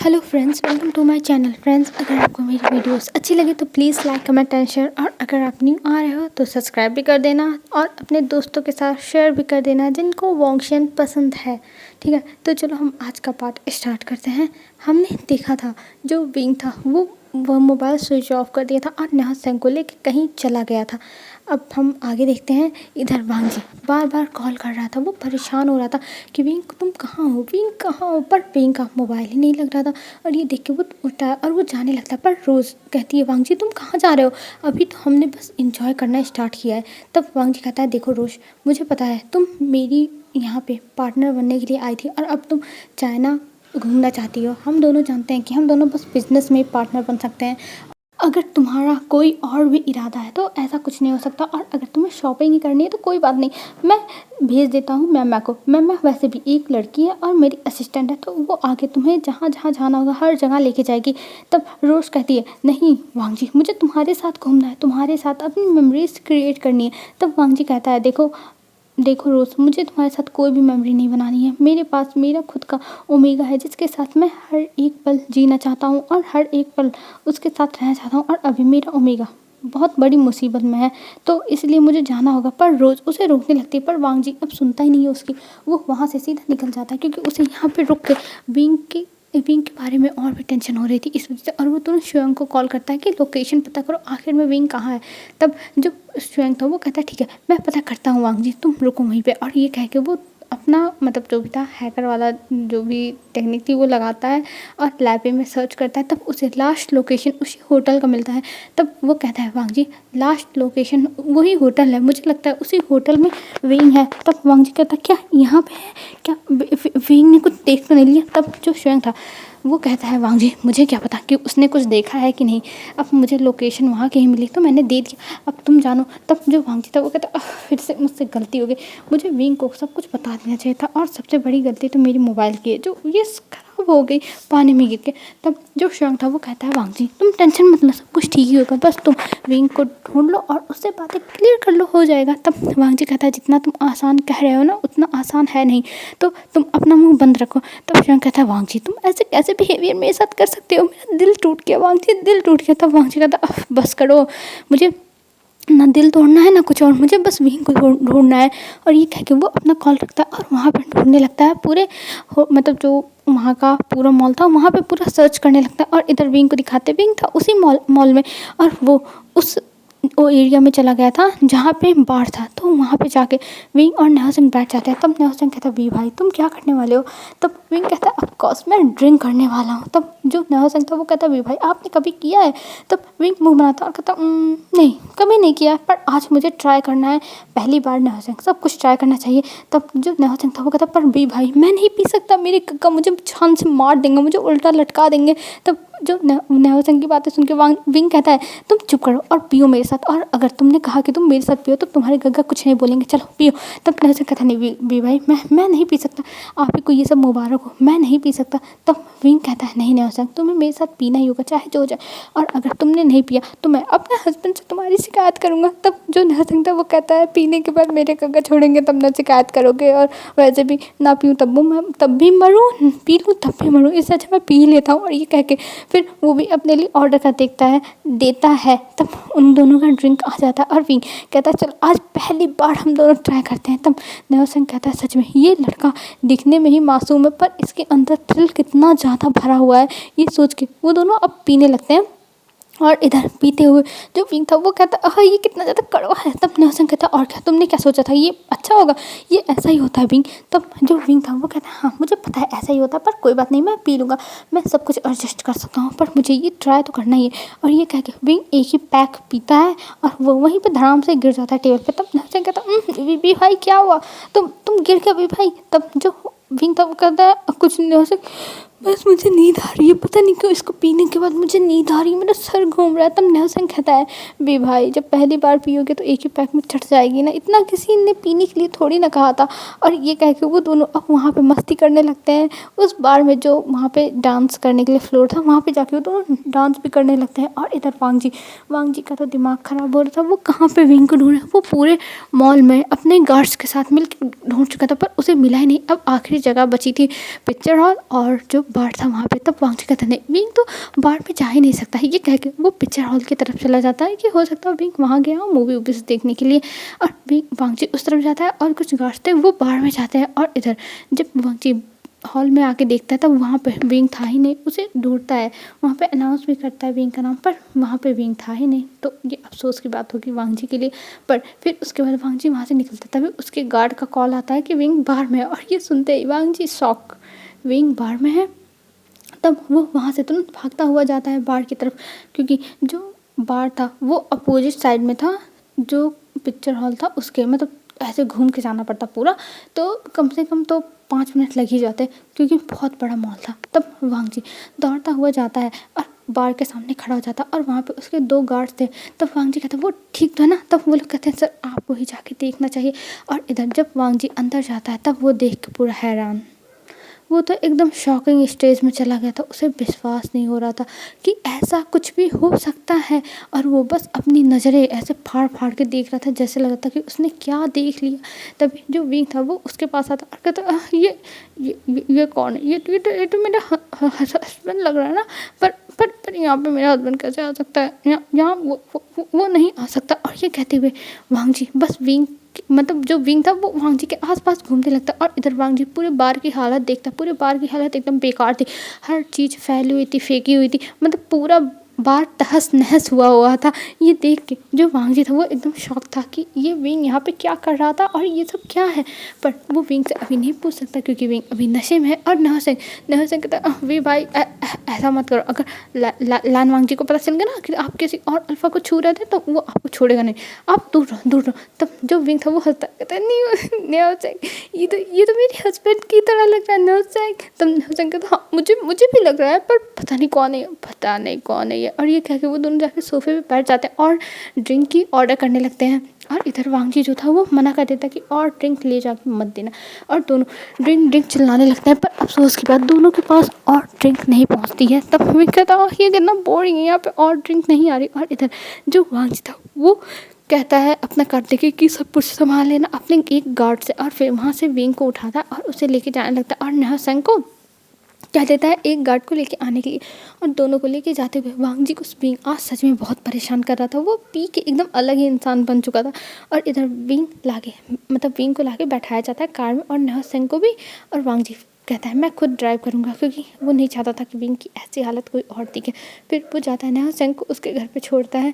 Hello friends, welcome to my channel. Friends, अगर आपको मेरी वीडियोस अच्छी लगे तो please like comment and share, और अगर आप न्यू आ रहे हो तो सब्सक्राइब भी कर देना और अपने दोस्तों के साथ शेयर भी कर देना जिनको वॉन्गशियन पसंद है। ठीक है, तो चलो हम आज का पार्ट स्टार्ट करते हैं। हमने देखा था जो विंग था वो मोबाइल स्विच ऑफ कर दिया था और नेहा सिंह को लेकर कहीं चला गया था। अब हम आगे देखते हैं। इधर वांगजी बार बार कॉल कर रहा था, वो परेशान हो रहा था कि विंग तुम कहाँ हो, विंग कहाँ हो, पर विंग का मोबाइल ही नहीं लग रहा था। और ये देख के वो उठता है और वो जाने लगता है, पर रोज़ कहती है वांगजी तुम कहाँ जा रहे हो, अभी तो हमने बस इंजॉय करना स्टार्ट किया है। तब वांगजी कहता है देखो रोज, मुझे पता है तुम मेरी यहाँ पे पार्टनर बनने के लिए आई थी और अब तुम चाइना घूमना चाहती हो। हम दोनों जानते हैं कि हम दोनों बस बिजनेस में पार्टनर बन सकते हैं। अगर तुम्हारा कोई और भी इरादा है तो ऐसा कुछ नहीं हो सकता, और अगर तुम्हें शॉपिंग ही करनी है तो कोई बात नहीं, मैं भेज देता हूँ मैम को। मैम वैसे भी एक लड़की है और मेरी असिस्टेंट है, तो वो आगे तुम्हें जहाँ जहाँ जाना होगा हर जगह लेके जाएगी। तब रोज़ कहती है नहीं वांगजी, मुझे तुम्हारे साथ घूमना है, तुम्हारे साथ अपनी मेमोरीज क्रिएट करनी है। तब वांगजी कहता है देखो देखो रोज़, मुझे तुम्हारे साथ कोई भी मेमोरी नहीं बनानी है। मेरे पास मेरा खुद का ओमेगा है जिसके साथ मैं हर एक पल जीना चाहता हूँ और हर एक पल उसके साथ रहना चाहता हूँ, और अभी मेरा ओमेगा बहुत बड़ी मुसीबत में है, तो इसलिए मुझे जाना होगा। पर रोज़ उसे रोकने लगती है, पर वांगजी अब सुनता ही नहीं है उसकी। वो वहाँ से सीधा निकल जाता है क्योंकि उसे यहाँ पे रुक के विंग के बारे में और भी टेंशन हो रही थी इस वजह से। और वो तुरंत श्वेंग को कॉल करता है कि लोकेशन पता करो आखिर में विंग कहाँ है। तब जो श्वेंग था वो कहता है ठीक है मैं पता करता हूँ वांगजी, तुम रुको वहीं पे। और ये कह के वो अपना मतलब जो भी था हैकर वाला जो भी टेक्निक थी वो लगाता है और लाइब्रेरी में सर्च करता है। तब उसे लास्ट लोकेशन उसी होटल का मिलता है। तब वो कहता है वांगजी लास्ट लोकेशन वही होटल है, मुझे लगता है उसी होटल में विंग है। तब वांगजी कहता है क्या यहाँ पे है क्या, विंग ने कुछ देख तो नहीं लिया। तब जो श्वेंग था वो कहता है वांगजी मुझे क्या पता कि उसने कुछ देखा है कि नहीं, अब मुझे लोकेशन वहाँ की ही मिली तो मैंने दे दिया, अब तुम जानो। तब जो वांगजी था वो कहता फिर से मुझसे गलती हो गई, मुझे विंग को सब कुछ बता देना चाहिए था, और सबसे बड़ी गलती तो मेरी मोबाइल की है जो ये खराब हो गई पानी में गिर के। तब जो श्वेंग था वो कहता है वांगजी तुम टेंशन मत लो, सब कुछ ठीक ही होगा, बस तुम विंग को ढूंढ लो और उससे बातें क्लियर कर लो, हो जाएगा। तब वांगजी कहता है जितना तुम आसान कह रहे हो ना उतना आसान है नहीं, तो तुम अपना मुंह बंद रखो। तब श्वेंग कहता है वांगजी तुम ऐसे कैसे बिहेवियर मेरे साथ कर सकते हो, मेरा दिल टूट गया वांगजी, दिल टूट गया। तब वांगजी कहता बस करो, मुझे ना दिल तोड़ना है ना कुछ और, मुझे बस विंग को ढूंढना है। और ये कह के वो अपना कॉल रखता है और वहाँ पर ढूंढने लगता है पूरे मतलब जो वहाँ का पूरा मॉल था वहाँ पे पूरा सर्च करने लगता है। और इधर विंग को दिखाते विंग था उसी मॉल में, और वो एरिया में चला गया था जहाँ पे बार था। तो वहाँ पे जाके विंग और नेहा सिंह बैठ जाते हैं। तब नेहा सिंह कहता है वी भाई तुम क्या करने वाले हो। तब विंग कहता है ऑफकोर्स मैं ड्रिंक करने वाला हूँ। तब जो नेहा सिंह था वो कहता है वी भाई आपने कभी किया है। तब विंग मुंह बनाता और कहता नहीं कभी नहीं किया, पर आज मुझे ट्राई करना है, पहली बार नेहा सिंह सब कुछ ट्राई करना चाहिए। तब जो नेहा सिंह था वो कहता पर वी भाई मैं नहीं पी सकता, मेरे कक्का मुझे छान से मार देंगे, मुझे उल्टा लटका देंगे। तब जो नेहा सिंह की बातें सुन के विंग कहता है तुम चुप करो और पियो मेरे साथ, और अगर तुमने कहा कि तुम मेरे साथ पियो तो तुम्हारे गग्गा कुछ नहीं बोलेंगे, चलो पियो। तब नेहा सिंह कहता नहीं वी भाई मैं नहीं पी सकता, आप ही को ये सब मुबारक हो, मैं नहीं पी सकता। तब विंग कहता है नहीं नेहा सिंह तुम्हें मेरे साथ पीना ही होगा चाहे जो हो जाए, और अगर तुमने नहीं पिया तो मैं अपने हस्बैंड से तुम्हारी शिकायत करूँगा। तब जो नेहा सिंह था वो कहता है पीने के बाद मेरे गग्गा छोड़ेंगे तब ना शिकायत करोगे, और वैसे भी ना पीऊँ तब भी मरूँ, पी लूँ तब भी मरूँ, इससे अच्छा मैं पी लेता हूँ। और ये कह के फिर वो भी अपने लिए ऑर्डर कर देता है। तब उन दोनों का ड्रिंक आ जाता है और विंग कहता है चल आज पहली बार हम दोनों ट्राई करते हैं। तब नेहा सिंह कहता है सच में ये लड़का दिखने में ही मासूम है पर इसके अंदर थ्रिल कितना ज़्यादा भरा हुआ है। ये सोच के वो दोनों अब पीने लगते हैं। और इधर पीते हुए जो विंग था वो कहता हाँ ये कितना ज़्यादा कड़वा है। तब नेहा सिंह कहता और क्या तुमने क्या सोचा था, ये अच्छा होगा, ये ऐसा ही होता है विंग। तब जो विंग था वो कहता है हाँ मुझे पता है ऐसा ही होता है, पर कोई बात नहीं मैं पी लूँगा, मैं सब कुछ एडजस्ट कर सकता हूँ, पर मुझे ये ट्राई तो करना ही है। और ये कह के विंग एक ही पैक पीता है और वो वहीं पर धड़ाम से गिर जाता है टेबल पर। तब नेहा सिंह कहता वी भाई क्या हुआ, तुम गिर गया वी भाई। तब जो विंग था वो कहता है कुछ नहीं हो सकता, बस मुझे नींद आ रही है, पता नहीं क्यों इसको पीने के बाद मुझे नींद आ रही है, मेरा सर घूम रहा है। तब नेहा सिंह कहता है बे भाई जब पहली बार पियोगे तो एक ही पैक में चढ़ जाएगी ना, इतना किसी ने पीने के लिए थोड़ी ना कहा था। और ये कह के वो दोनों अब वहाँ पे मस्ती करने लगते हैं उस बार में जो वहाँ पे डांस करने के लिए फ्लोर था, वहाँ पे जाके वो दोनों डांस भी करने लगते हैं। और इधर वांगजी का तो दिमाग ख़राब हो रहा था, वो कहाँ पर विंग को ढूंढे, वो पूरे मॉल में अपने गार्ड्स के साथ मिल ढूंढ चुका था पर उसे मिला ही नहीं। अब आखिरी जगह बची थी पिक्चर हॉल और जो बाढ़ था वहाँ पे। तब वांगजी कहता है नहीं, विंग तो बाढ़ में जा ही नहीं सकता है। ये कह के वो पिक्चर हॉल की तरफ चला जाता है कि हो सकता है विंग वहाँ गया हो मूवी वूवी देखने के लिए। और वांगजी उस तरफ जाता है और कुछ गार्ड्स थे वो बाढ़ में जाते हैं। और इधर जब वांगजी हॉल में आके देखता है तब वहाँ पे विंग था ही नहीं। उसे ढूंढता है, वहाँ पे अनाउंस भी करता है विंग का नाम, पर वहाँ पे विंग था ही नहीं। तो ये अफसोस की बात होगी वांगजी के लिए। पर फिर उसके बाद वांगजी वहाँ से निकलता है, तभी उसके गार्ड का कॉल आता है कि विंग बाढ़ में है। और ये सुनते ही वांगजी शॉक, विंग बाढ़ में है। तब वो वहाँ से तुरंत भागता हुआ जाता है बाढ़ की तरफ, क्योंकि जो बाढ़ था वो अपोजिट साइड में था जो पिक्चर हॉल था उसके, मतलब ऐसे घूम के जाना पड़ता पूरा। तो कम से कम तो 5 मिनट लग ही जाते क्योंकि बहुत बड़ा मॉल था। तब वांगजी दौड़ता हुआ जाता है और बार के सामने खड़ा हो जाता है और वहाँ पे उसके 2 गार्ड्स थे। तब वांगजी कहता है वो ठीक तो है ना। तब वो लोग कहते हैं सर आपको ही जाके देखना चाहिए। और इधर जब वांगजी अंदर जाता है तब वो देख के पूरा हैरान, वो तो एकदम शॉकिंग स्टेज में चला गया था। उसे विश्वास नहीं हो रहा था कि ऐसा कुछ भी हो सकता है। और वो बस अपनी नज़रें ऐसे फाड़ फाड़ के देख रहा था, जैसे लग रहा था कि उसने क्या देख लिया। तभी जो विंग था वो उसके पास आता और कहता ये कौन है? ये तो मेरा हस्बैंड लग रहा है ना। पर यहाँ पे मेरा हस्बैंड कैसे आ सकता है? यहाँ वो नहीं आ सकता। और ये कहते हुए वांगजी बस विंग, मतलब जो विंग था वो वांगजी के आसपास घूमने लगता। और इधर वांगजी पूरे बार की हालत देखता। पूरे बार की हालत एकदम बेकार थी, हर चीज़ फैली हुई थी, फेंकी हुई थी, मतलब पूरा बार तहस नहस हुआ था। ये देख के जो वांगजी था वो एकदम शॉक था कि ये विंग यहाँ पे क्या कर रहा था और ये सब क्या है। पर वो विंग से अभी नहीं पूछ सकता क्योंकि विंग अभी नशे में है। और नहसिंग कहता वी भाई ऐसा मत करो। अगर लान वांगजी को पता चल गया ना कि आप किसी और अल्फा को छू रहे थे तो वो आपको छोड़ेगा नहीं, आप दूर रहो। तब जो विंग था वो हंसता कहता है नहीं ये तो मेरे हस्बैंड की तरह लग रहा है नहसिंग। तब नहसिंग कहता हाँ मुझे भी लग रहा है, पर पता नहीं कौन है ये। और ये कह के वो दोनों जाके सोफे पे बैठ जाते हैं और ड्रिंक की ऑर्डर करने लगते हैं। और इधर वांगजी जो था वो मना कर देता कि और ड्रिंक ले जाके मत देना। और दोनों ड्रिंक चिल्लाने लगते हैं, पर अफसोस की बात दोनों के पास और ड्रिंक नहीं पहुंचती है। तब हमें कहता ये कितना बोरिंग है, यहाँ पे और ड्रिंक नहीं आ रही। और इधर जो वांगजी था वो कहता है अपना करते कि सब कुछ संभाल लेना अपने एक गार्ड से। और फिर वहाँ से विंग को उठाता है और उसे लेके जाने लगता है। और नहसिंग को कह देता है एक गार्ड को लेके आने के लिए। और दोनों को लेके जाते हुए वांगजी को विंग आज सच में बहुत परेशान कर रहा था। वो पी के एकदम अलग ही इंसान बन चुका था। और इधर विंग को लाके बैठाया जाता है कार में, और नहसिंग को भी। और वांगजी कहता है मैं खुद ड्राइव करूँगा, क्योंकि वो नहीं चाहता था कि विंग की ऐसी हालत कोई और दिखे। फिर वो जाता है नहसिंग को उसके घर पे छोड़ता है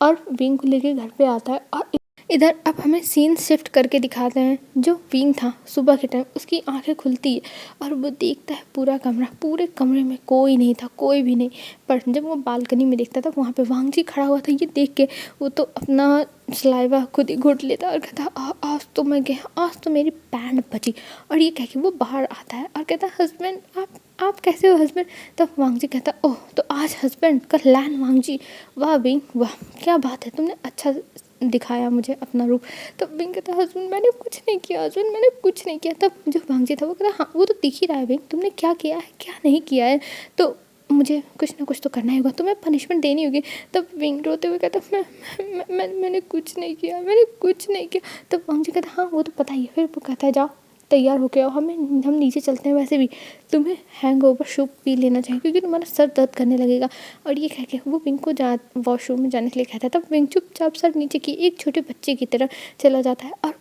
और विंग को लेके घर पे आता है। और इधर अब हमें सीन शिफ्ट करके दिखाते हैं। जो विंग था सुबह के टाइम उसकी आंखें खुलती है और वो देखता है पूरे कमरे में कोई नहीं था, कोई भी नहीं। पर जब वो बालकनी में देखता था वहाँ पे वांगजी खड़ा हुआ था। ये देख के वो तो अपना सलाइवा खुद ही घोट लेता और कहता आज तो मैं गया, आज तो मेरी बैंड बची। और ये कह के वो बाहर आता है और कहता हस्बैंड आप कैसे हो हस्बैंड? तब वांगजी कहता ओह तो आज हस्बैंड कल लैन वांगजी, वाह विंग वाह क्या बात है, तुमने अच्छा दिखाया मुझे अपना रूप। तब विंग कहता हस्बैंड मैंने कुछ नहीं किया हस्बैंड, मैंने कुछ नहीं किया। तब जो वांगजी था वो कहता हाँ वो तो दिख ही रहा है विंग, तुमने क्या किया है क्या नहीं किया है, तो मुझे कुछ ना कुछ तो करना ही होगा, तुम्हें पनिशमेंट देनी होगी। तब विंग रोते हुए कहता मैंने कुछ नहीं किया। तब वांगजी कहता हाँ वो तो पता ही है। फिर वो कहता है जाओ तैयार होके आओ, हम नीचे चलते हैं, वैसे भी तुम्हें हैंगओवर सूप पी लेना चाहिए क्योंकि तुम्हारा सर दर्द करने लगेगा। और ये कह के वो विंग को वॉशरूम में जाने के लिए कहता है। तब विंग चुपचाप सर नीचे की एक छोटे बच्चे की तरह चला जाता है और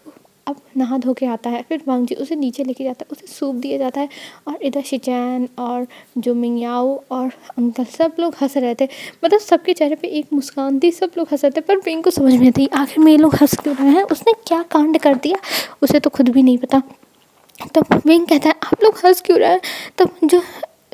अब नहा धो के आता है। फिर वांगजी उसे नीचे लेके जाता है, उसे सूप दिया जाता है। और इधर शिचैन और जो मिंगयाओ और अंकल सब लोग हंस रहे थे, मतलब सबके चेहरे पे एक मुस्कान थी, सब लोग हंस रहे थे। पर विंग को समझ में थी आखिर में ये लोग हंस क्यों रहे हैं, उसने क्या कांड कर दिया उसे तो खुद भी नहीं पता। तब विंग कहता है आप लोग हंस क्यों रहे हैं? तब जो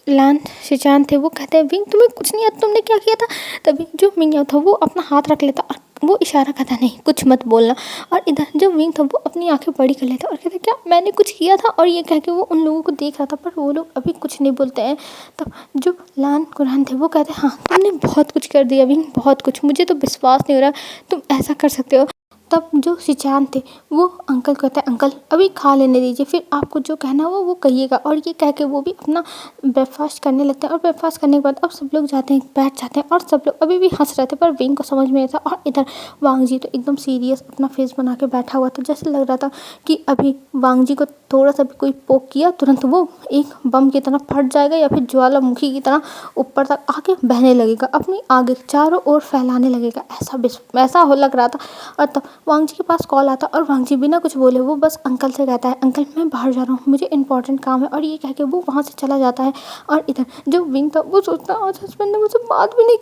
लान शिचान थे वो कहते हैं विंग तुम्हें कुछ नहीं आता, तुमने क्या किया था? तभी जो मिंगयाओ था वो अपना हाथ रख लेता और वो इशारा करता नहीं कुछ मत बोलना। और इधर जो विंग था वो अपनी आंखें बड़ी कर लेता और कहता क्या मैंने कुछ किया था? और ये कह के वो उन लोगों को देख रहा था, पर वो लोग अभी कुछ नहीं बोलते हैं। तब जो लान कुरान थे वो कहते हैं हाँ तुमने बहुत कुछ कर दिया विंग, बहुत कुछ, मुझे तो विश्वास नहीं हो रहा तुम ऐसा कर सकते हो। तब जो शिचान थे वो अंकल को कहता है अंकल अभी खा लेने दीजिए, फिर आपको जो कहना हो वो कहिएगा। और ये कह के वो भी अपना ब्रेकफास्ट करने लगते हैं। और ब्रेकफास्ट करने के बाद अब सब लोग जाते हैं, बैठ जाते हैं, और सब लोग अभी भी हंस रहे थे, पर विंग को समझ में नहीं था। और इधर वांग जी तो एकदम सीरियस अपना फेस बना के बैठा हुआ था, जैसे लग रहा था कि अभी वांग जी को थोड़ा सा भी कोई पोक किया तुरंत वो एक बम की तरह फट जाएगा, या फिर ज्वालामुखी की तरह ऊपर तक आके बहने लगेगा, अपनी आगे चारों ओर फैलाने लगेगा, ऐसा हो लग रहा था। और तब वांग जी के पास कॉल आता, और वांग जी बिना कुछ बोले वो बस अंकल से कहता है अंकल मैं बाहर जा रहा हूँ, मुझे इंपॉर्टेंट काम है। और ये कह के वो वहाँ से चला जाता है। और इधर जो विंग था वो सोचता आज हस्बैंड ने मुझसे बात भी नहीं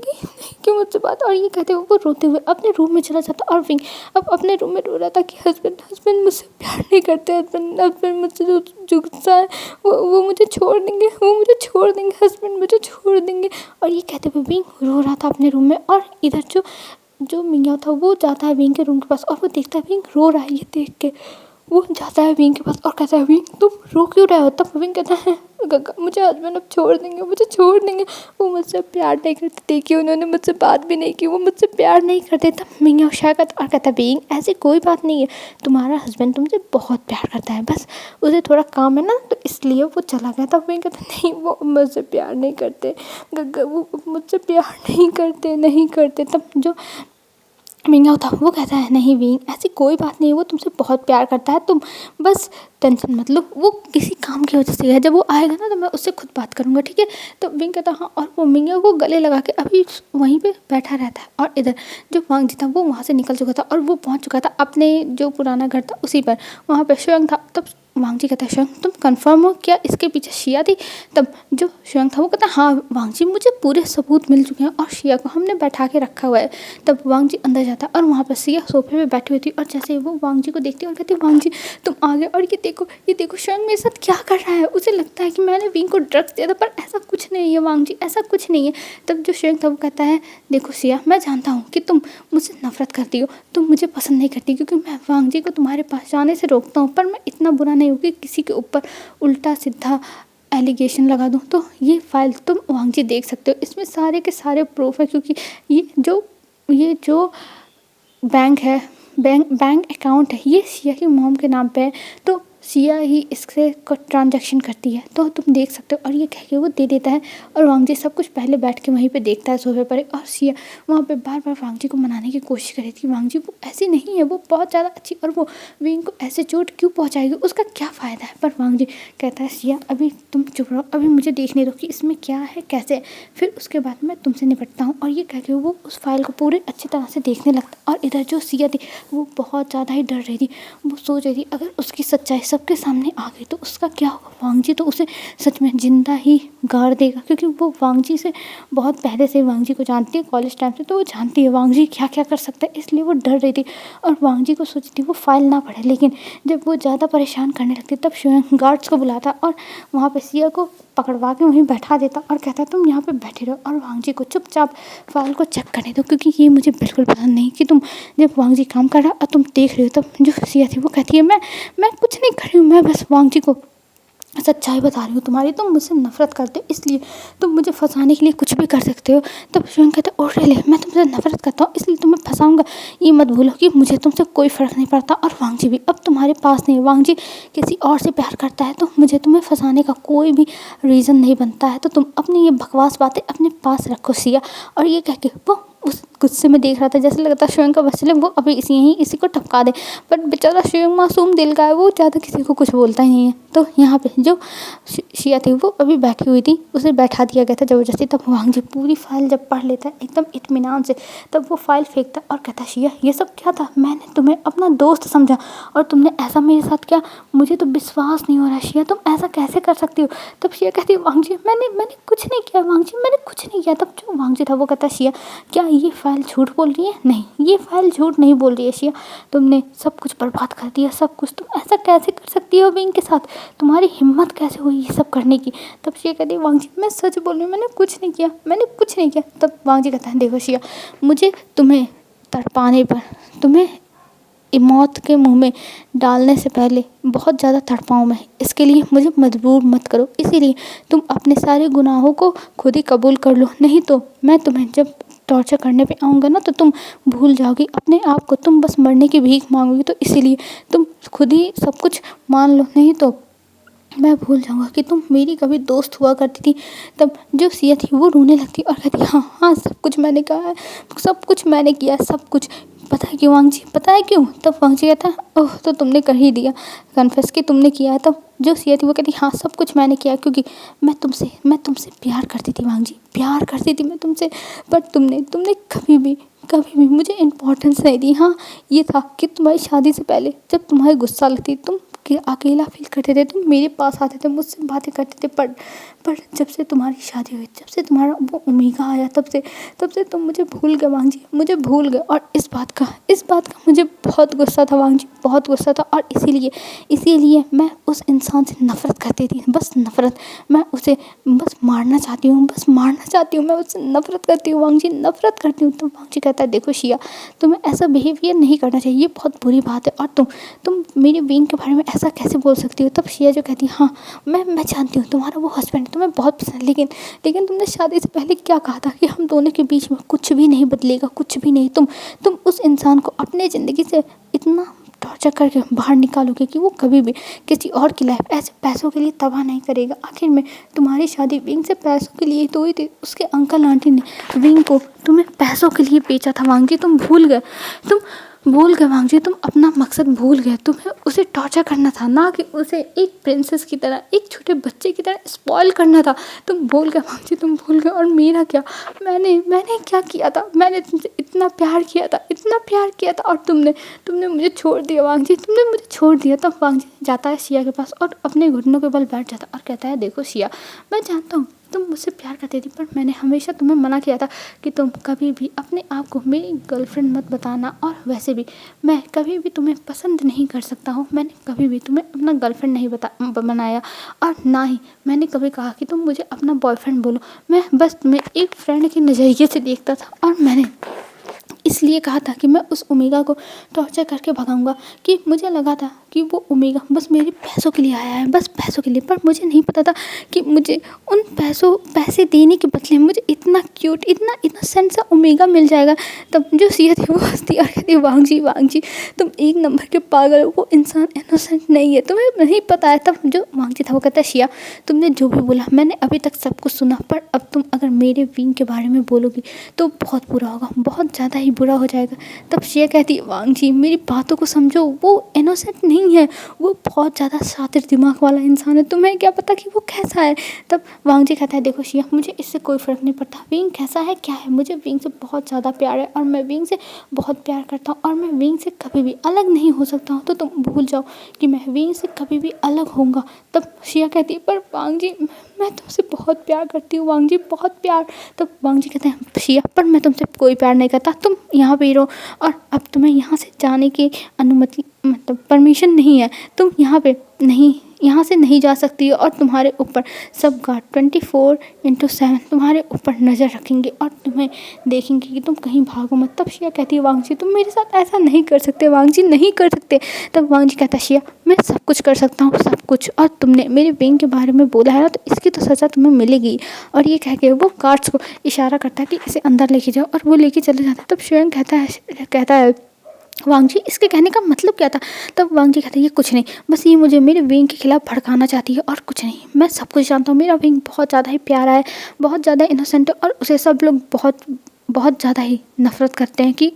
की मुझसे बात। और ये कहते हुए वो रोते हुए अपने रूम में चला जाता। और विंग अब अपने रूम में रो रहा था कि हस्बैंड मुझसे प्यार नहीं करते, हस्बैंड मुझसे जो गुस्सा है वो मुझे छोड़ देंगे, हस्बैंड मुझे छोड़ देंगे। और ये कहते हुए विंग रो रहा था अपने रूम में। और इधर जो मियाँ था वो जाता है विंग के रूम के पास, और वो देखता है विंग रो रहा है। ये देख के वो जाता है विंग के पास और कहता है विंग तुम रो क्यों रहे हो। तब विंग कहता है गग्गा मुझे हस्बैंड अब छोड़ देंगे, वो मुझसे प्यार नहीं करते, देखिए उन्होंने मुझसे बात भी नहीं की, वो मुझसे प्यार नहीं करते। तब मियाँ शायद और कहता है विंग ऐसी कोई बात नहीं है, तुम्हारा हस्बैंड तुमसे बहुत प्यार करता है, बस उसे थोड़ा काम है ना तो इसलिए वो चला गया। तब विंग कहता नहीं वो मुझसे प्यार नहीं करते गग्गा, वो मुझसे प्यार नहीं करते। तब जो मियाँ था वो कहता है नहीं विंग ऐसी कोई बात नहीं है, वो तुमसे बहुत प्यार करता है, तुम बस टेंशन मत लो, वो किसी काम की वजह से है, जब वो आएगा ना तो मैं उससे खुद बात करूँगा ठीक है। तो विंग कहता हाँ, और वो मियाँ को गले लगा के अभी वहीं पे बैठा रहता है। और इधर जो वांग जी था वो वहाँ से निकल चुका था, और वो पहुँच चुका था अपने जो पुराना घर था उसी पर, वहाँ पर शुयंग था। तब वांग जी कहता है शुयंग तुम कंफर्म हो क्या इसके पीछे शिया थी। तब जो शुयंग था वो कहता हाँ वांग जी मुझे पूरे सबूत मिल चुके हैं, और शिया को हमने बैठा के रखा हुआ है। तब वांग जी अंदर जाता है, और वहाँ पर शिया सोफे पे बैठी हुई थी, और जैसे वो वांग जी को देखती है और कहती है वांग जी तुम आ गए, और ये देखो शुयंग मेरे साथ क्या कर रहा है, उसे लगता है कि मैंने विंग को ड्रग्स दिया था, पर ऐसा कुछ नहीं है वांग जी, ऐसा कुछ नहीं है। तब जो शुयंग था वो कहता है देखो शिया मैं जानता हूँ कि तुम मुझसे नफरत करती हो, तुम मुझे पसंद नहीं करती, क्योंकि मैं वांग जी को तुम्हारे पास जाने से रोकता हूँ, पर मैं इतना बुरा नहीं हूँ कि किसी के ऊपर उल्टा सीधा एलिगेशन लगा दूँ। तो ये फाइल तुम वांग जी देख सकते हो, इसमें सारे के सारे प्रूफ है, क्योंकि ये जो बैंक अकाउंट है ये सिया की मॉम के नाम पे है, तो सिया ही इससे को ट्रांजैक्शन करती है, तो तुम देख सकते हो। और ये कह के वो दे देता है, और वांग जी सब कुछ पहले बैठ के वहीं पे देखता है सोफे पर। और सिया वहाँ पे बार बार वांग जी को मनाने की कोशिश कर रही थी, वांग जी वो ऐसी नहीं है, वो बहुत ज़्यादा अच्छी, और वो विंग को ऐसे चोट क्यों पहुँचाएगी, उसका क्या फ़ायदा है। पर वांग जी कहता है सिया अभी तुम चुप रहो, अभी मुझे देखने दो कि इसमें क्या है कैसे है, फिर उसके बाद मैं तुमसे निपटता हूँ। और ये कह के वो उस फाइल को पूरे अच्छी तरह से देखने लगता। और इधर जो सिया थी वो बहुत ज़्यादा ही डर रही थी, वो सोच रही थी अगर उसकी सच्चाई सबके सामने आ गई तो उसका क्या होगा, वांग जी तो उसे सच में जिंदा ही गाड़ देगा, क्योंकि वो वांग जी से बहुत पहले से वांग जी को जानती है, कॉलेज टाइम से, तो वो जानती है वांग जी क्या क्या कर सकता है, इसलिए वो डर रही थी। और वांग जी को सोचती थी वो फाइल ना पढ़े, लेकिन जब वो ज़्यादा परेशान करने लगती तब शुयंग गार्ड्स को बुलाता और वहाँ पे सिया को पकड़वा के वहीं बैठा देता और कहता तुम यहाँ पे बैठे रहो और वांग जी को चुपचाप फाइल को चेक करने दो, क्योंकि ये मुझे बिल्कुल पसंद नहीं कि तुम जब वांग जी काम कर रहा और तुम देख रहे हो। तब जो सिया थी वो कहती है मैं कुछ नहीं कर रही हूँ, मैं बस वांग जी को सच्चाई बता रही हूँ तुम्हारी, तुम मुझसे नफरत करते हो इसलिए तुम मुझे फंसाने के लिए कुछ भी कर सकते हो। तब शुयंग कहता है ओह रियली, मैं तुमसे नफरत करता हूँ इसलिए तुम्हें फंसाऊंगा, ये मत भूलो कि मुझे तुमसे कोई फ़र्क नहीं पड़ता और वांग जी भी अब तुम्हारे पास नहीं है, वांग जी किसी और से प्यार करता है, तो मुझे तुम्हें फंसाने का कोई भी रीज़न नहीं बनता है, तो तुम अपनी ये बकवास बातें अपने पास रखो सिया। और ये कह के वो उस गुस्से में देख रहा था, जैसे लगता शुयंग का बस चले वो अभी इसी को टपका दे, पर बेचारा शुयंग मासूम दिल का है, वो ज़्यादा किसी को कुछ बोलता ही नहीं है। तो यहाँ पे जो शिया थी वो अभी बैठी हुई थी, उसे बैठा दिया गया था ज़बरदस्ती। तब वांग जी पूरी फाइल जब पढ़ लेता है एकदम इत्मीनान से, तब वो फाइल फेंकता और कहता शिया ये सब क्या था, मैंने तुम्हें अपना दोस्त समझा और तुमने ऐसा मेरे साथ किया, मुझे तो विश्वास नहीं हो रहा शिया, तुम ऐसा कैसे कर सकती हो। तब शिया कहती है वांग जी मैंने कुछ नहीं किया, वांग जी मैंने कुछ नहीं किया। तब जो वांग जी था वो कहता शिया क्या ये फाइल झूठ बोल रही है, नहीं ये फाइल झूठ नहीं बोल रही है शिया, तुमने सब कुछ बर्बाद कर दिया, सब कुछ, तुम ऐसा कैसे कर सकती हो विंग के साथ, तुम्हारी हिम्मत कैसे हुई ये सब करने की। तब शिया कहती है वांग जी मैं सच बोल रही हूँ, मैंने कुछ नहीं किया। तब वांग जी कहता है देखो शिया, मुझे तुम्हें तड़पाने पर, तुम्हें मौत के मुंह में डालने से पहले बहुत ज़्यादा तड़पाऊँ मैं, इसके लिए मुझे मजबूर मत करो, इसीलिए तुम अपने सारे गुनाहों को खुद ही कबूल कर लो, नहीं तो मैं तुम्हें जब टॉर्चर करने पे आऊँगा ना तो तुम भूल जाओगी अपने आप को, तुम बस मरने की भीख मांगोगी। तो इसीलिए तुम खुद ही सब कुछ मान लो, नहीं तो मैं भूल जाऊँगा कि तुम मेरी कभी दोस्त हुआ करती थी। तब जो सिया थी वो रोने लगती और कहती हाँ हाँ सब कुछ मैंने कहा है, सब कुछ मैंने किया है, सब कुछ। पता है क्यों वांग जी, पता है क्यों? तब वांग जी कहता है ओह तो तुमने कर ही दिया कन्फेस कि तुमने किया है। तब जो सिया थी वो कहती हाँ सब कुछ मैंने किया है, क्योंकि मैं तुमसे प्यार करती थी वांग जी, प्यार करती थी मैं तुमसे। पर तुमने तुमने कभी भी मुझे इम्पोर्टेंस नहीं दी। हाँ ये था कि तुम्हारी शादी से पहले जब तुम्हारी गुस्सा लगती तुम कि अकेला फील करते थे, तुम मेरे पास आते थे, मुझसे बातें करते थे। पर जब से तुम्हारी शादी हुई, जब से तुम्हारा वो ओमेगा आया, तब से तुम मुझे भूल गए वांग जी, मुझे भूल गए। और इस बात का मुझे बहुत गुस्सा था वांग जी, बहुत गुस्सा था। और इसीलिए मैं उस इंसान से नफ़रत करती थी, बस नफ़रत। मैं उसे बस मारना चाहती हूँ, मैं उससे नफ़रत करती हूँ वांग जी, नफ़रत करती हूँ। तो वांग जी कहता है देखो शिया, तुम्हें ऐसा बिहेवियर नहीं करना चाहिए, ये बहुत बुरी बात है। और तुम मेरे विंग के बारे में ऐसा कैसे बोल सकती हो? तब शिया जो कहती है हाँ मैं जानती हूँ तुम्हारा वो हस्बैंड तुम्हें बहुत पसंद है, लेकिन तुमने शादी से पहले क्या कहा था कि हम दोनों के बीच में कुछ भी नहीं बदलेगा, कुछ भी नहीं। तुम उस इंसान को अपने ज़िंदगी से इतना टॉर्चर करके बाहर निकालोगे कि वो कभी भी किसी और की लाइफ ऐसे पैसों के लिए तबाह नहीं करेगा। आखिर में तुम्हारी शादी विंग से पैसों के लिए तो हुई थी, उसके अंकल आंटी ने विंग को तुम्हें पैसों के लिए बेचा था वांग जी, तुम भूल गए वांग जी, तुम अपना मकसद भूल गए। तुम्हें उसे टॉर्चर करना था, ना कि उसे एक प्रिंसेस की तरह, एक छोटे बच्चे की तरह स्पॉइल करना था। तुम भूल गए वांग जी, तुम भूल गए। और मेरा क्या, मैंने क्या किया था? मैंने तुमसे इतना प्यार किया था और तुमने मुझे छोड़ दिया वांग जी, तुमने मुझे छोड़ दिया। तब वांग जी जाता है शिया के पास और अपने घुटनों के बल बैठ जाता और कहता है देखो शिया, मैं जानता हूँ तुम मुझसे प्यार करती थी, पर मैंने हमेशा तुम्हें मना किया था कि तुम कभी भी अपने आप को मेरी गर्लफ्रेंड मत बताना। और वैसे भी मैं कभी भी तुम्हें पसंद नहीं कर सकता हूँ, मैंने कभी भी तुम्हें अपना गर्लफ्रेंड नहीं बनाया। और ना ही मैंने कभी कहा कि तुम मुझे अपना बॉयफ्रेंड बोलो। मैं बस तुम्हें एक फ्रेंड के नज़रिए से देखता था और मैंने इसलिए कहा था कि मैं उस ओमेगा को टॉर्चर करके भगाऊंगा, कि मुझे लगा था कि वो ओमेगा बस मेरे पैसों के लिए आया है, बस पैसों के लिए। पर मुझे नहीं पता था कि मुझे उन पैसे देने के बदले मुझे इतना क्यूट, इतना इनोसेंट सा ओमेगा मिल जाएगा। तब जो सिया थी वो हंसती और कहती वांग जी तुम एक नंबर के पागल हो, वो इंसान इनोसेंट नहीं है, तुम्हें नहीं पता है। तब जो वांग जी था वो कहता है शिया, तुमने जो भी बोला मैंने अभी तक सब कुछ सुना, पर अब तुम अगर मेरे विंग के बारे में बोलोगी तो बहुत बुरा होगा, बहुत ज़्यादा ही बुरा हो जाएगा। तब शिया कहती है वांग जी मेरी बातों को समझो, वो इनोसेंट नहीं है, वो बहुत ज़्यादा शातिर दिमाग वाला इंसान है, तुम्हें क्या पता कि वो कैसा है। तब वांग जी कहता है देखो शिया, मुझे इससे कोई फ़र्क नहीं पड़ता विंग कैसा है क्या है, मुझे विंग से बहुत ज़्यादा प्यार है और मैं विंग से बहुत प्यार करता हूँ और मैं विंग से कभी भी अलग नहीं हो सकता हूँ। तो तुम भूल जाओ कि मैं विंग से कभी भी अलग होऊंगा। तब शिया कहती है पर वांग जी मैं तुमसे बहुत प्यार करती हूँ वांग जी, बहुत प्यार। तब वांग जी कहते हैं शिया पर मैं तुमसे कोई प्यार नहीं करता, तुम यहाँ पे ही रहो और अब तुम्हें यहाँ से जाने की अनुमति मतलब परमिशन नहीं है, तुम यहाँ से नहीं जा सकती हो और तुम्हारे ऊपर सब गार्ड 24/7 तुम्हारे ऊपर नज़र रखेंगे और तुम्हें देखेंगे कि तुम कहीं भागो मत। तब शिया कहती है वांग जी तुम मेरे साथ ऐसा नहीं कर सकते वांग जी, नहीं कर सकते। तब वांग जी कहता है शिया मैं सब कुछ कर सकता हूँ, सब कुछ, और तुमने मेरे विंग के बारे में बोला है ना तो इसकी तो सज़ा तुम्हें मिलेगी। और ये कह के वो गार्ड्स को इशारा करता है कि इसे अंदर लेके जाओ और वो लेके चले जाते हैं। तब शिया कहता है वांग जी इसके कहने का मतलब क्या था? तब वांग जी कहते हैं ये कुछ नहीं, बस ये मुझे मेरे विंग के खिलाफ भड़काना चाहती है और कुछ नहीं। मैं सब कुछ जानता हूँ, मेरा विंग बहुत ज़्यादा ही प्यारा है, बहुत ज़्यादा इनोसेंट है और उसे सब लोग बहुत ज़्यादा ही नफ़रत करते हैं कि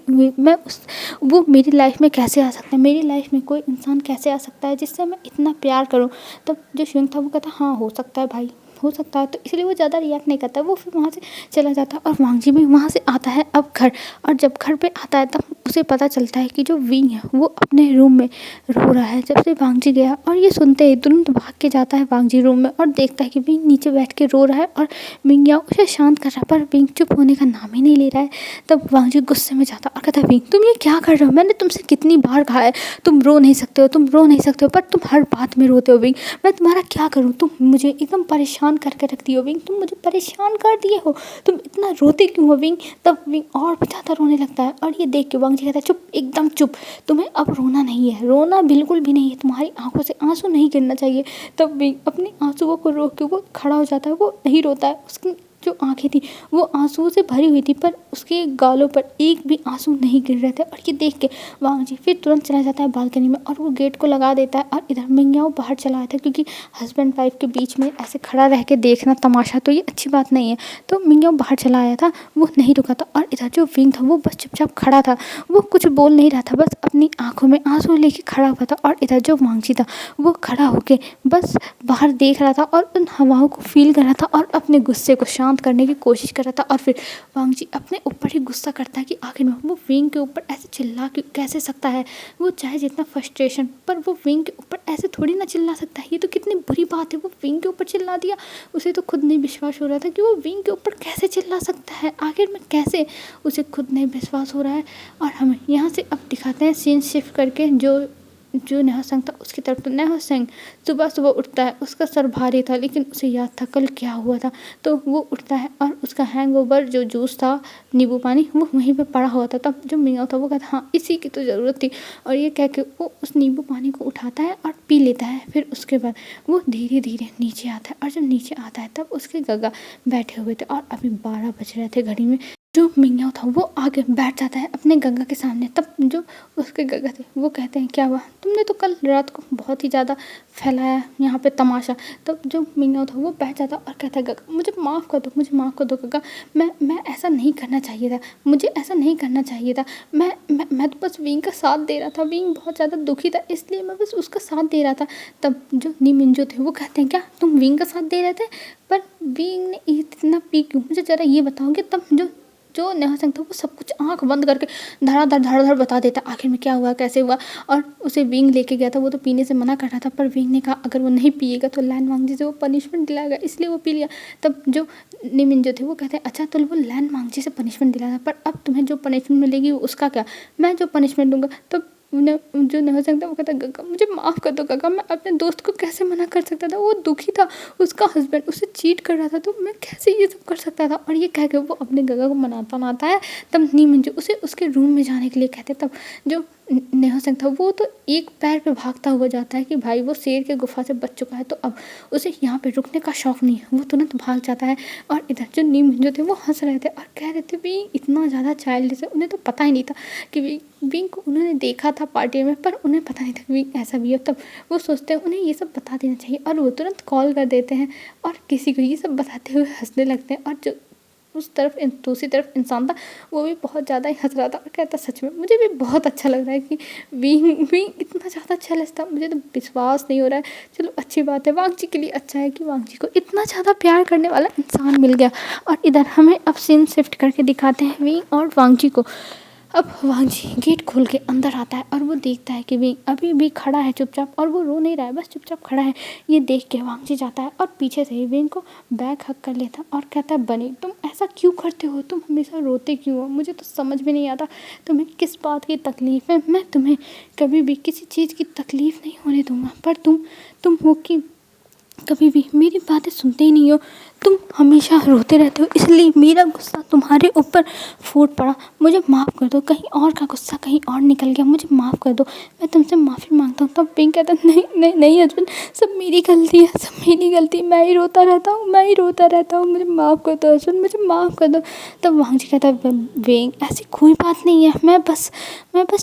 वो मेरी लाइफ में कैसे आ सकता है, मेरी लाइफ में कोई इंसान कैसे आ सकता है जिससे मैं इतना प्यार करूँ। तब जो शिवंग था वो कहता हाँ हो सकता है भाई, हो सकता है। तो इसलिए वो ज़्यादा रिएक्ट नहीं करता, वो फिर वहाँ से चला जाता है और वांग जी भी वहाँ से आता है अब घर। और जब घर पे आता है तब उसे पता चलता है कि जो विंग है वो अपने रूम में रो रहा है जब से वांग जी गया। और ये सुनते ही तुरंत भाग के जाता है वांग जी रूम में और देखता है कि विंग नीचे बैठ के रो रहा है और विंग या उसे शांत कर रहा है, पर विंग चुप होने का नाम ही नहीं ले रहा है। तब वांग जी गुस्से में जाता और कहता है विंग तुम ये क्या कर रहे हो, मैंने तुमसे कितनी बार कहा है तुम रो नहीं सकते हो, पर तुम हर बात में रोते हो विंग, मैं तुम्हारा क्या करूँ, तुम मुझे एकदम परेशान करके रखती हो विंग, तुम मुझे परेशान कर दिए हो, तुम इतना रोते क्यों हो विंग। तब विंग और भी ज़्यादा रोने लगता है और ये देख के वांग जी कहता है चुप, एकदम चुप, तुम्हें अब रोना नहीं है, रोना बिल्कुल भी नहीं है, तुम्हारी आंखों से आंसू नहीं गिरना चाहिए। तब विंग अपने आंसुओं को रोक के वो खड़ा हो जाता है, वो नहीं रोता है, उसकी जो आँखें थी वो आंसुओं से भरी हुई थी, पर उसके गालों पर एक भी आंसू नहीं गिर रहे थे। और ये देख के वांग जी फिर तुरंत चला जाता है बालकनी में और वो गेट को लगा देता है। और इधर मिंग बाहर चला आया था, क्योंकि हस्बैंड वाइफ के बीच में ऐसे खड़ा रह के देखना तमाशा तो ये अच्छी बात नहीं है। तो मिंग बाहर चला आया था, वो नहीं रुका था। और इधर जो विंग था वो बस चुपचाप खड़ा था, वो कुछ बोल नहीं रहा था, बस अपनी आंखों में आंसू लेके खड़ा हुआ था। और इधर जो वांग जी था वो खड़ा होके बस बाहर देख रहा था और उन हवाओं को फील कर रहा था और अपने गुस्से को शांत करने की कोशिश कर रहा था। और फिर वांग जी अपने ऊपर ही गुस्सा करता है कि आखिर में वो विंग के ऊपर ऐसे चिल्ला कैसे सकता है। वो चाहे जितना फ्रस्ट्रेशन, पर वो विंग के ऊपर ऐसे थोड़ी ना चिल्ला सकता है। ये तो कितनी बुरी बात है, वो विंग के ऊपर चिल्ला दिया। उसे तो खुद नहीं विश्वास हो रहा था कि वो विंग के ऊपर कैसे चिल्ला सकता है, आखिर में कैसे, उसे खुद नहीं विश्वास हो रहा है। और हमें यहाँ से अब दिखाते हैं सीन शिफ्ट करके जो नेहा सिंह था उसकी तरफ। तो नेहा सिंह सुबह सुबह उठता है, उसका सर भारी था लेकिन उसे याद था कल क्या हुआ था। तो वो उठता है और उसका हैंगओवर जो जूस था, नींबू पानी, वो वहीं पे पड़ा हुआ था। तब जो मियाँ था वो कहता हाँ इसी की तो ज़रूरत थी, और ये कह के वो उस नींबू पानी को उठाता है और पी लेता है। फिर उसके बाद वो धीरे धीरे नीचे आता है, और जब नीचे आता है तब उसके गगा बैठे हुए थे और अभी 12 बज रहे थे घड़ी में। जो मियाँ था वो आगे बैठ जाता है अपने गंगा के सामने। तब जो उसके गंगा थे वो कहते हैं क्या हुआ, तुमने तो कल रात को बहुत ही ज़्यादा फैलाया यहाँ पे तमाशा। तब जो मियाँ था वो बैठ जाता और कहता है गंगा मुझे माफ़ कर दो, मुझे माफ़ कर दो गंगा, मैं ऐसा नहीं करना चाहिए था, मुझे ऐसा नहीं करना चाहिए था। मैं तो बस विंग का साथ दे रहा था, विंग बहुत ज़्यादा दुखी था इसलिए मैं बस उसका साथ दे रहा था। तब जो नीमिंजो थे वो कहते हैं क्या तुम विंग का साथ दे रहे थे, पर विंग ने इतना पी क्यों, मुझे ज़रा ये बताओगे। तब जो नेहा सिंह था वो सब कुछ आंख बंद करके धड़ाधड़ बता देता आखिर में क्या हुआ कैसे हुआ। और उसे विंग लेके गया था, वो तो पीने से मना कर रहा था, पर विंग ने कहा अगर वो नहीं पिएगा तो लैन वांग जी से वो पनिशमेंट दिलाएगा, इसलिए वो पी लिया। तब जो निमिन जो थे वो कहते हैं अच्छा तो वो लैन वांग जी से पनिशमेंट दिलाएगा, पर अब तुम्हें जो पनिशमेंट मिलेगी उसका क्या, मैं जो पनिशमेंट दूंगा। तब जो नेहा सिंह था वो कहता गगा मुझे माफ़ कर दो गगा, मैं अपने दोस्त को कैसे मना कर सकता था, वो दुखी था, उसका हस्बैंड उसे चीट कर रहा था, तो मैं कैसे ये सब कर सकता था। और ये कह के वो अपने गगा को मनाता है। तब नीमिन उसे उसके रूम में जाने के लिए कहते। तब जो नेहा सिंह था वो तो एक पैर पे भागता हुआ जाता है कि भाई वो शेर के गुफा से बच चुका है, तो अब उसे यहाँ पे रुकने का शौक नहीं है, वो तुरंत भाग जाता है। और इधर जो नीम जो थे वो हंस रहे थे और कह रहे थे भी इतना ज़्यादा चाइल्ड है, उन्हें तो पता ही नहीं था कि विंग को उन्होंने देखा था पार्टी में, पर उन्हें पता नहीं था कि विंग ऐसा भी है। तब वो सोचते हैं उन्हें ये सब बता देना चाहिए, और वो तुरंत कॉल कर देते हैं और किसी को ये सब बताते हुए हंसने लगते हैं। और जो उस तरफ दूसरी तरफ इंसान था वो भी बहुत ज़्यादा ही हंस रहा था और कहता सच में मुझे भी बहुत अच्छा लग रहा है कि विंग इतना ज़्यादा अच्छा था, मुझे तो विश्वास नहीं हो रहा है। चलो अच्छी बात है, वांग जी के लिए अच्छा है कि वांग जी को इतना ज़्यादा प्यार करने वाला इंसान मिल गया। और इधर हमें अब सीन शिफ्ट करके दिखाते हैं विंग और वांग जी को। अब वांग जी गेट खोल के अंदर आता है और वो देखता है कि विंग अभी भी खड़ा है चुपचाप, और वो रो नहीं रहा है, बस चुपचाप खड़ा है। ये देख के वांग जी जाता है और पीछे से ही विंग को बैक हक कर लेता और कहता है बनी तुम ऐसा क्यों करते हो, तुम हमेशा रोते क्यों हो, मुझे तो समझ में नहीं आता तुम्हें किस बात की तकलीफ़ है। मैं तुम्हें कभी भी किसी चीज़ की तकलीफ़ नहीं होने दूंगा, पर तुम हो कि कभी भी मेरी बातें सुनते ही नहीं हो, तुम हमेशा रोते रहते हो, इसलिए मेरा गुस्सा तुम्हारे ऊपर फूट पड़ा। मुझे माफ़ कर दो, कहीं और का गुस्सा कहीं और निकल गया, मुझे माफ़ कर दो, मैं तुमसे माफ़ी मांगता हूँ। तब पिंक कहता नहीं नहीं नहीं हस्बैंड, सब मेरी गलती है, सब मेरी गलती, मैं ही रोता रहता हूँ, मुझे माफ़ कर दो हस्बैंड, मुझे माफ़ कर दो। तब वांग जी कहता है वेंग ऐसी कोई बात नहीं है, मैं बस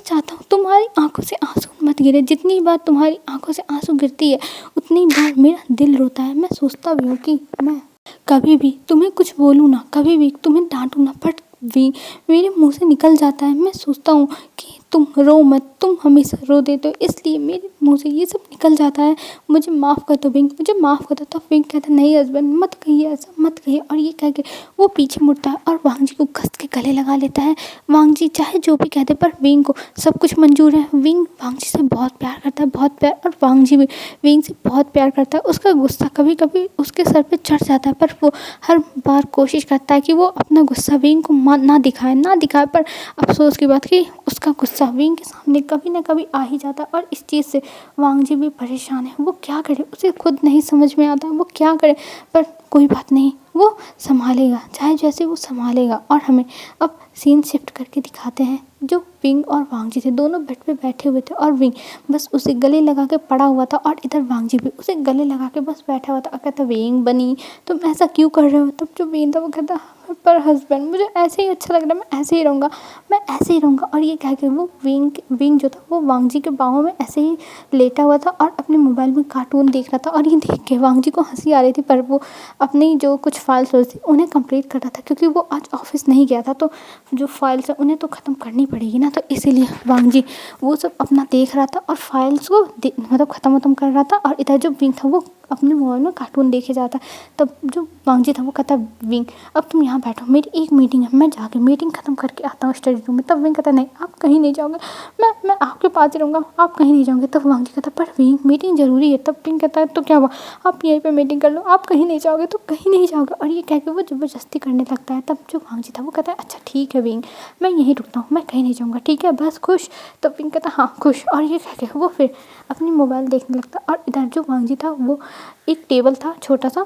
चाहता हूँ तुम्हारी आंखों से आंसू मत गिरे, जितनी बार तुम्हारी आंखों से आंसू गिरती है उतनी बार मेरा दिल रोता है। मैं सोचता भी हूँ कि मैं कभी भी तुम्हें कुछ बोलूँ ना, कभी भी तुम्हें डांटूँ ना, बट भी मेरे मुंह से निकल जाता है। मैं सोचता हूँ कि तुम रो मत, तुम हमेशा रो देते हो, इसलिए मेरे मुंह से ये सब निकल जाता है, मुझे माफ़ कर दो विंग, मुझे माफ़ कर दो। तो विंग कहता नहीं हस्बैंड मत कहिए ऐसा, मत कहिए। और ये कह के वो पीछे मुड़ता है और वांग जी को कस के गले लगा लेता है। वांग जी चाहे जो भी कहते, पर विंग को सब कुछ मंजूर है। विंग वांग जी से बहुत प्यार करता है, बहुत प्यार, और वांग जी भी विंग से बहुत प्यार करता है। उसका गुस्सा कभी कभी उसके सर पे चढ़ जाता है, पर वो हर बार कोशिश करता है कि वो अपना गुस्सा विंग को ना दिखाए, पर अफसोस की बात कि उसका गुस्सा विंग के सामने कभी ना कभी आ ही जाता है और इस चीज़ से वांग जी भी परेशान है। वो क्या करे, उसे खुद नहीं समझ में आता वो क्या करे, पर कोई बात नहीं, वो संभालेगा, चाहे जैसे वो संभालेगा। और हमें अब सीन शिफ्ट करके दिखाते हैं जो विंग और वांग जी थे, दोनों बेड पे बैठे हुए थे और विंग बस उसे गले लगा के पड़ा हुआ था और इधर वांग जी भी उसे गले लगा के बस बैठा हुआ था और कहता, विंग बनी तुम ऐसा क्यों कर रहे हो। तब जो विंग था वो कहता, पर हस्बैंड मुझे ऐसे ही अच्छा लग रहा है, मैं ऐसे ही रहूँगा, मैं ऐसे ही रहूँगा। और ये कह के वो विंग जो था वो वांग जी के बाहों में ऐसे ही लेटा हुआ था और अपने मोबाइल में कार्टून देख रहा था। और ये देख के वांग जी को हंसी आ रही थी, पर वो अपनी जो कुछ फाइल्स थी उन्हें कंप्लीट कर रहा था, क्योंकि वो आज ऑफिस नहीं गया था, तो जो फाइल्स है उन्हें तो ख़त्म करनी पड़ेगी ना। तो इसीलिए वांग जी वो सब अपना देख रहा था और फाइल्स को मतलब ख़त्म कर रहा था। और इधर जो विंग था वो अपने मोबाइल में कार्टून देखे जाता। तब जो वांग जी था वो कहता, विंग अब तुम यहाँ बैठो, मेरी एक मीटिंग है, मैं जाके मीटिंग ख़त्म करके आता हूँ स्टडी रूम में। तब विंग कहता, नहीं आप कहीं नहीं जाओगे, मैं आपके पास ही रहूँगा, आप कहीं नहीं जाओगे। तब वांग जी कहता, पर विंग मीटिंग ज़रूरी है। तब विंग कहता है, तो क्या हुआ, आप यहीं पर मीटिंग कर लो, आप कहीं नहीं जाओगे तो कहीं नहीं जाओगे। और ये कह के वो ज़बरदस्ती करने लगता है। तब जो वांग जी था वो कहता है, अच्छा ठीक है विंग, मैं यहीं रुकता हूँ, मैं कहीं नहीं जाऊँगा, ठीक है बस खुश। तब विंग कहता, हाँ खुश। और ये कह के वो फिर अपनी मोबाइल देखने लगता। और इधर जो वांग जी था वो एक टेबल था छोटा सा,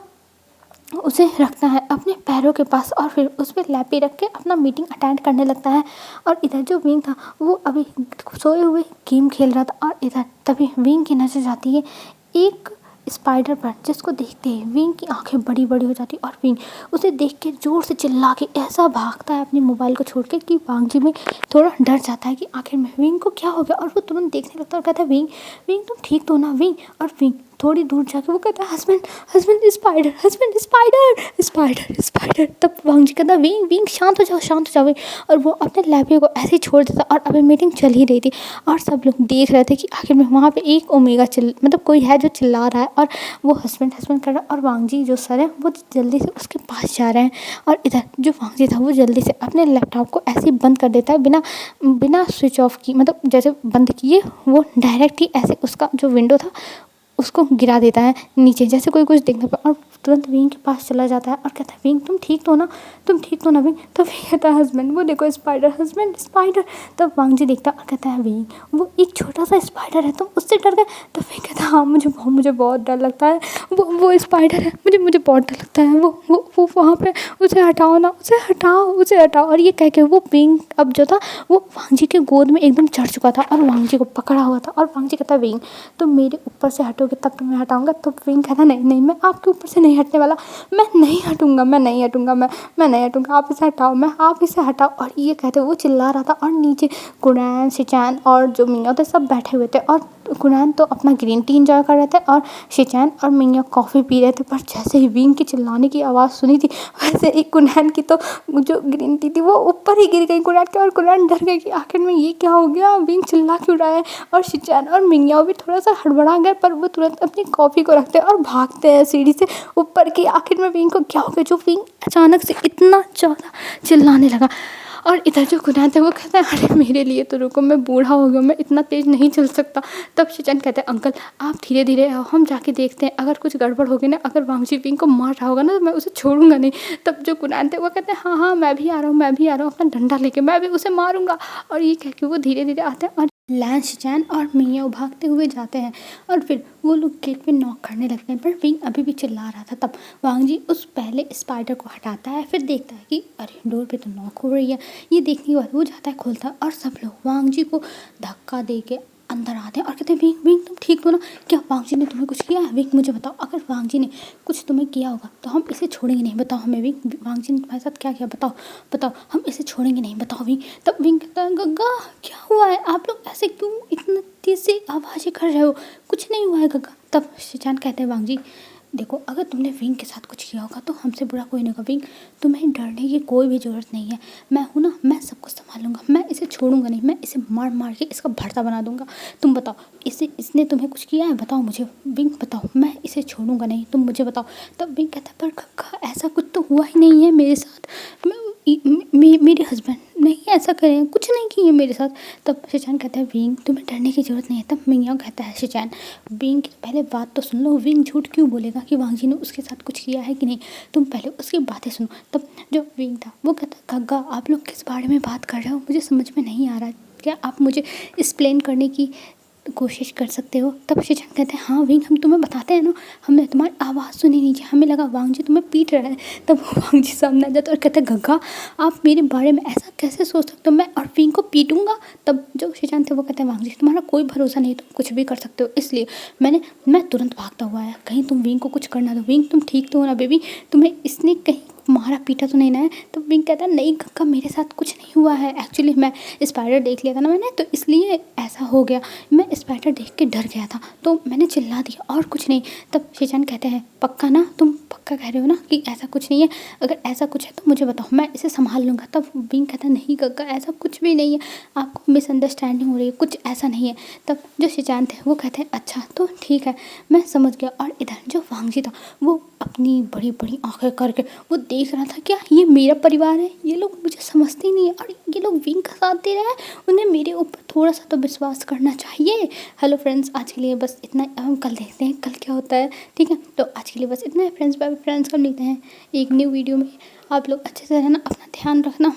उसे रखता है अपने पैरों के पास और फिर उस पर लैपी रख के अपना मीटिंग अटेंड करने लगता है। और इधर जो विंग था वो अभी सोए हुए गेम खेल रहा था। और इधर तभी विंग की नज़र जाती है एक स्पाइडर पर, जिसको देखते ही विंग की आंखें बड़ी बड़ी हो जाती और विंग उसे देख के ज़ोर से चिल्ला के ऐसा भागता है अपने मोबाइल को छोड़ के कि वांग जी में थोड़ा डर जाता है कि आखिर में विंग को क्या हो गया। और वो तुरंत देखने लगता है और कहता है, विंग विंग तुम ठीक तो ना विंग। और विंग थोड़ी दूर जाके वो कहता है, husband husband spider, husband spider spider spider. तब वांग जी कहता, विंग विंग शांत हो जाओ शांत हो जाओ विंग। और वो अपने लैपे को ऐसे ही छोड़ देता। और अभी मीटिंग चल ही रही थी और सब लोग देख रहे थे कि आखिर में वहाँ पे एक ओमेगा मतलब कोई है जो चिल्ला रहा है और वो हस्बैंड हस्बैंड कर रहा है। और वांग जी जो सर है वो जल्दी से उसके पास जा रहे हैं। और इधर जो वांग जी था वो जल्दी से अपने लैपटॉप को ऐसे ही बंद कर देता है, बिना बिना स्विच ऑफ की, मतलब जैसे बंद किए वो डायरेक्ट ही ऐसे उसका जो विंडो था उसको गिरा देता है नीचे, जैसे कोई कुछ देखना पाए। और तुरंत विंग के पास चला जाता है और कहता है, विंग तुम ठीक तो ना, तुम ठीक तो ना विंग। तो विंग कहता है, हस्बैंड वो देखो स्पाइडर, हस्बैंड स्पाइडर। तब वांग जी देखता है और कहता है, विंग वो एक छोटा सा स्पाइडर है, तुम उससे डर गए। तो विंग कहता है, हाँ मुझे बहुत डर लगता है, वो स्पाइडर है, मुझे बहुत डर लगता है, वो वहाँ पे, उसे हटाओ ना, उसे हटाओ। और ये कह के वो विंग अब जो था वो वांग जी के गोद में एकदम चढ़ चुका था और वांग जी को पकड़ा हुआ था। और वांग जी कहता है, विंग तुम मेरे ऊपर से हटोगे तब तुम्हें हटाऊंगा। तो विंग कहता, नहीं मैं आपके ऊपर से नहीं हटने वाला, मैं नहीं हटूंगा, मैं नहीं हटूंगा, आप इसे हटाओ, आप इसे हटाओ। और ये कहते वो चिल्ला रहा था और नीचे कुरैन शिचैन और जो मियाँ थे सब बैठे हुए थे। और कुरैन तो अपना ग्रीन टी इंजॉय कर रहे थे और शिचैन और मियाँ कॉफ़ी पी रहे थे। पर जैसे ही विंग की चिल्लाने की आवाज़ सुनी थी वैसे ही कुरैन की तो जो ग्रीन टी थी वो ऊपर ही गिर गई कुरैन के। और कुरैन डर गई कि आखिर में ये क्या हो गया, विंग चिल्ला क्यों रहा है। और शिचैन और मियाँ भी थोड़ा सा हड़बड़ा गए, पर वो तुरंत अपनी कॉफ़ी को रखते हैं और भागते हैं सीढ़ी से ऊपर की। आखिर में विंग को क्या हो गया जो विंग अचानक से इतना ज़्यादा चिल्लाने लगा। और इधर जो कुरैन थे वो कहते हैं, अरे मेरे लिए तो रुको, मैं बूढ़ा हो गया, मैं इतना तेज़ नहीं चल सकता। तब शिचैन कहते हैं, अंकल आप धीरे धीरे आओ, हम जाके देखते हैं, अगर कुछ गड़बड़ होगी ना, अगर वांग जी विंग को मार रहा होगा ना तो मैं उसे छोड़ूंगा नहीं। तब जो कुरैन थे वो कहते हैं, हाँ मैं भी आ रहा हूँ अपना डंडा लेके, मैं भी उसे मारूंगा। और ये कह के वो धीरे धीरे आते हैं और लैन शिचैन और मियाँ भागते हुए जाते हैं। और फिर वो लोग गेट पे नॉक करने लगते हैं, पर विंग अभी भी चिल्ला रहा था। तब वांग जी उस पहले स्पाइडर को हटाता है, फिर देखता है कि अरे डोर पे तो नॉक हो रही है। ये देखने के बाद वो जाता है, खोलता है और सब लोग वांग जी को धक्का दे के अंदर आते हैं और कहते हैं, विंग तुम ठीक हो ना, क्या वांग जी ने तुम्हें कुछ किया है। विंग मुझे बताओ, अगर वांग जी ने कुछ तुम्हें किया होगा तो हम इसे छोड़ेंगे नहीं, बताओ हमें विंग, वांग जी ने तुम्हारे साथ क्या किया, बताओ हम इसे छोड़ेंगे नहीं, बताओ विंग। तब विंग कहता है, गग्गा क्या हुआ है, आप लोग ऐसे क्यों इतना तेज से आवाज़ें कर रहे हो, कुछ नहीं हुआ है गग्गा। तब शिचैन कहते हैं, वांग जी देखो, अगर तुमने विंग के साथ कुछ किया होगा तो हमसे बुरा कोई नहीं होगा। विंग तुम्हें डरने की कोई भी ज़रूरत नहीं है, मैं हूँ ना, मैं सब कुछ संभाल लूँगा, मैं इसे छोड़ूंगा नहीं, मैं इसे मार मार के इसका भरता बना दूंगा। तुम बताओ इसने तुम्हें कुछ किया है, बताओ मुझे विंग, बताओ, मैं इसे छोड़ूंगा नहीं, तुम मुझे बताओ। तब विंग कहता है, पर कक्का ऐसा कुछ तो हुआ ही नहीं है मेरे साथ, मेरे हस्बैंड नहीं ऐसा करें, कुछ नहीं किए मेरे साथ। तब शिचैन कहता है, विंग तुम्हें डरने की ज़रूरत नहीं है। तब मियाँ कहता है, शिचैन विंग की पहले बात तो सुन लो, विंग झूठ क्यों बोलेगा कि वांग जी ने उसके साथ कुछ किया है कि नहीं, तुम पहले उसकी बातें सुनो। तब जो विंग था वो कहता है, गग्गा आप लोग किस बारे में बात कर रहे हो, मुझे समझ में नहीं आ रहा है, क्या आप मुझे एक्सप्लेन करने की कोशिश कर सकते हो? तब शिजान कहते हैं हाँ विंग, हम तुम्हें बताते हैं ना, हमने तुम्हारी आवाज़ सुनी नीचे, हमें लगा वांग जी तुम्हें पीट रहा है। तब वांग जी सामने आ जाते और कहते हैं गग्गा आप मेरे बारे में ऐसा कैसे सोच सकते हो, मैं और विंग को पीटूंगा। तब जो शिजान थे वो कहते हैं वांग जी तुम्हारा कोई भरोसा नहीं, तुम कुछ भी कर सकते हो, इसलिए मैं तुरंत भागता हुआ आया, कहीं तुम विंग को कुछ करना दो। विंग तुम ठीक तो हो ना बेबी, तुम्हें इसने कहीं मारा पीटा तो नहीं ना है? तो विंग कहता है नहीं गग्गा मेरे साथ कुछ नहीं हुआ है, एक्चुअली मैं स्पाइडर देख लिया था ना मैंने, तो इसलिए ऐसा हो गया, मैं स्पाइडर देख के डर गया था तो मैंने चिल्ला दिया और कुछ नहीं। तब शिजान कहते हैं पक्का ना, तुम पक्का कह रहे हो ना कि ऐसा कुछ नहीं है? अगर ऐसा कुछ है तो मुझे बताओ, मैं इसे संभाल लूँगा। तब विंग कहता है नहीं गग्गा ऐसा कुछ भी नहीं है, आपको मिसअंडरस्टैंडिंग हो रही है, कुछ ऐसा नहीं है। तब जो शिजान थे वो कहते हैं अच्छा तो ठीक है मैं समझ गया। और इधर जो वांग जी था वो अपनी बड़ी बड़ी आंखें करके वो देख रहा था, क्या ये मेरा परिवार है? ये लोग मुझे समझते ही नहीं है और ये लोग विंग का साथ दे रहे हैं, उन्हें मेरे ऊपर थोड़ा सा तो विश्वास करना चाहिए। हेलो फ्रेंड्स, आज के लिए बस इतना, हम कल देखते हैं कल क्या होता है, ठीक है? तो आज के लिए बस इतना है फ्रेंड्स, बाय फ्रेंड्स, कल मिलते हैं एक न्यू वीडियो में। आप लोग अच्छे से रहना, अपना ध्यान रखना।